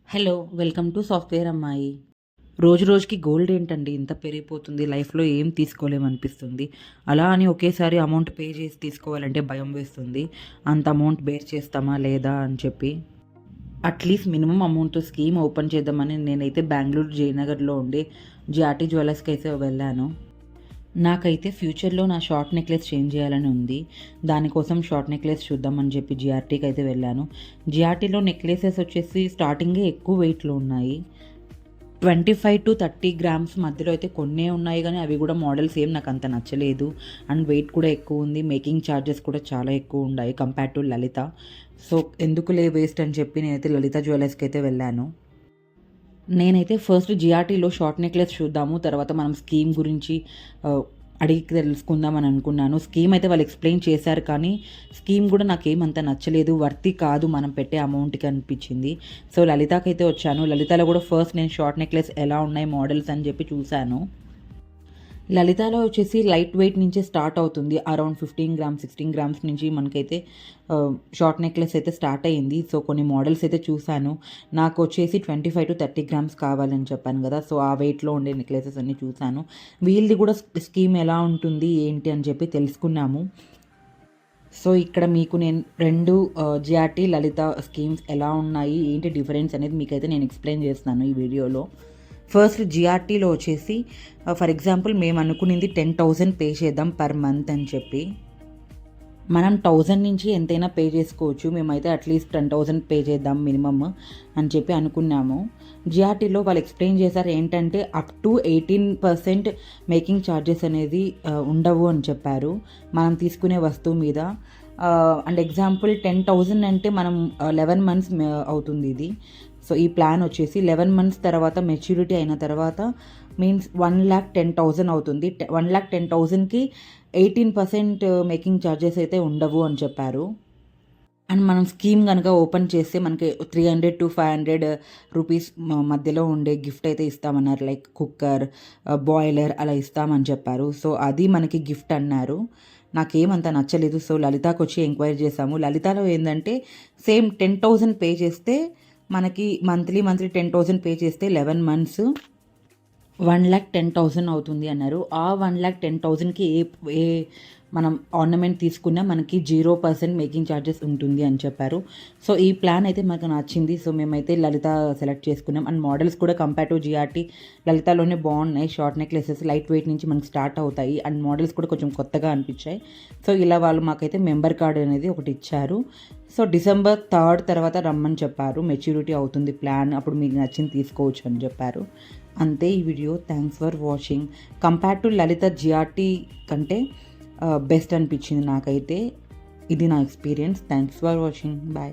Hello! Welcome to software అమ్మాయి. రోజు రోజుకి గోల్డ్ ఏంటండి ఇంత పెరిగిపోతుంది. లైఫ్‌లో ఏం తీసుకోలేమనిపిస్తుంది. అలా అని ఒకేసారి అమౌంట్ పే చేసి తీసుకోవాలంటే భయం వేస్తుంది. అంత అమౌంట్ బేర్ చేస్తామా లేదా అని చెప్పి. అట్‌లీస్ట్ మినిమమ్ అమౌంట్‌తో స్కీమ్ ఓపెన్ చేద్దామని నేనైతే బెంగుళూరు జయనగర్‌లో ఉండే జిఆర్‌టీ జ్యువెల్లర్స్‌కైతే వెళ్ళాను. నాకైతే ఫ్యూచర్‌లో నా షార్ట్ నెక్లెస్ చేంజ్ చేయాలని ఉంది. దానికోసం షార్ట్ నెక్లెస్ చూద్దామని చెప్పి జిఆర్‌టీకి అయితే వెళ్ళాను. జిఆర్‌టీలో నెక్లెసెస్ వచ్చేసి స్టార్టింగే ఎక్కువ వెయిట్‌లో ఉన్నాయి. 25-30 గ్రామ్స్ మధ్యలో అయితే కొన్నే ఉన్నాయి గానీ, అవి గూడా మోడల్స్ ఏం నాకంత నచ్చలేదు. అండ్ వెయిట్ కూడా ఎక్కువుంది. మేకింగ్ చార్జెస్ కూడా చాలా ఎక్కువుండాయి కంపేర్ టు లలిత. సో, ఎందుకులే వేస్ట్ అని చెప్పి నేనైతే లలిత జ్యువెల్లర్స్‌కైతే వెళ్ళాను. నేనైతే ఫస్ట్ జిఆర్‌టీలో షార్ట్ నెక్లెస్ చూద్దాము. తర్వాత మనం స్కీమ్ గురించి అడిగి తెలుసుకుందామని అనుకున్నాను. స్కీమ్ అయితే వాళ్ళు ఎక్స్‌ప్లెయిన్ చేశారు కానీ, స్కీమ్ గూడా నాకేమంత నచ్చలేదు. వర్తీ కాదు మనం పెట్టే అమౌంట్‌కి అనిపిచ్చింది. సో, లలితాకైతే వచ్చాను. లలితాలో గూడా ఫస్ట్ నేను షార్ట్ నెక్లెస్ ఎలా ఉన్నాయి మోడల్స్ అని చెప్పి చూశాను. లలితాలో వచ్చేసి లైట్ వెయిట్ నుంచే స్టార్ట్ అవుతుంది. అరౌండ్ 15 గ్రామ్స్, 16 గ్రామ్స్ నుంచి మనకైతే షార్ట్ నెక్లెస్ అయితే స్టార్ట్ అయ్యింది. సో, కొన్ని మోడల్స్ అయితే చూశాను. నాకొచ్చేసి 25-30 గ్రామ్స్ కావాలని చెప్పాను గదా! సో, ఆ వెయిట్‌లో ఉండే నెక్లెసెస్ అన్నీ చూశాను. వీళ్ళది కూడా స్కీమ్ ఎలా ఉంటుంది, ఏంటి అని చెప్పి తెలుసుకున్నాము. సో, ఇక్కడ మీకు నేను 2 జిఆర్‌టీ, లలిత స్కీమ్స్ ఎలా ఉన్నాయి, ఏంటి డిఫరెన్స్ అనేది మీకైతే నేను ఎక్స్‌ప్లెయిన్ చేస్తున్నాను ఈ వీడియోలో. ఫస్ట్ జిఆర్‌టీలో వచ్చేసి ఫర్ ఎగ్జాంపుల్ మేము అనుకునింది 10,000 పే చేద్దాం పర్ మంత్ అని చెప్పి. మనం 1000 నుంచి ఎంతైనా పే చేసుకోవచ్చు. మేమైతే అట్‌లీస్ట్ 10,000 పే చేద్దాం మినిమమ్ అని చెప్పి అనుకున్నాము. జిఆర్‌టీలో వాళ్ళు ఎక్స్‌ప్లెయిన్ చేశారు ఏంటంటే అప్ టు 18% మేకింగ్ ఛార్జెస్ అనేది ఉండవు అని చెప్పారు. మనం తీసుకునే వస్తువు మీద. అండ్ ఎగ్జాంపుల్ 10,000 అంటే మనం 11 మంత్స్ అవుతుంది ఇది. సో, ఈ ప్లాన్ వచ్చేసి 11 మంత్స్ తర్వాత మెచ్యూరిటీ అయిన తర్వాత మీన్స్ 1,10,000 అవుతుంది. 1,10,000కి 18% మేకింగ్ ఛార్జెస్ అయితే ఉండవు అని చెప్పారు. అండ్ మనం స్కీమ్ గనక ఓపెన్ చేస్తే మనకి 300-500 రూపీస్ మధ్యలో ఉండే గిఫ్ట్ అయితే ఇస్తామన్నారు. లైక్ కుక్కర్, బాయిలర్ అలా ఇస్తామని చెప్పారు. సో, అది మనకి గిఫ్ట్ అన్నారు. నాకేమంత నచ్చలేదు. సో, లలితాకొచ్చి ఎంక్వైరీ చేశాము. లలితాలో ఏందంటే సేమ్ 10,000 పే చేస్తే మనకి మంత్లీ 10,000 పే చేస్తే 11 మంత్స్ 1,10,000 అవుతుంది అన్నారు. ఆ 1,10,000కి ఏ మనం ఆర్నమెంట్ తీసుకున్నా మనకి 0% మేకింగ్ ఛార్జెస్ ఉంటుంది అని చెప్పారు. సో, ఈ ప్లాన్ అయితే మాకు నచ్చింది. సో, మేమైతే లలిత సెలెక్ట్ చేసుకున్నాం. అండ్ మోడల్స్ కూడా కంపేర్ టు జిఆర్‌టీ లలితాలోనే బాగున్నాయి. షార్ట్ నెక్లెసెస్ లైట్ వెయిట్ నుంచి మనకి స్టార్ట్ అవుతాయి. అండ్ మోడల్స్ కూడా కొంచెం కొత్తగా అనిపించాయి. సో, ఇలా వాళ్ళు మాకైతే మెంబర్ కార్డ్ అనేది ఒకటి ఇచ్చారు. సో, డిసెంబర్ 3 తర్వాత రమ్మని చెప్పారు. మెచ్యూరిటీ అవుతుంది ప్లాన్. అప్పుడు మీకు నచ్చింది తీసుకోవచ్చు అని చెప్పారు. అంతే ఈ వీడియో. Thanks for watching. Compare to Lalitha GRT కంటే బెస్ట్ అనిపించింది నాకైతే. ఇది నా experience. Thanks for watching. Bye.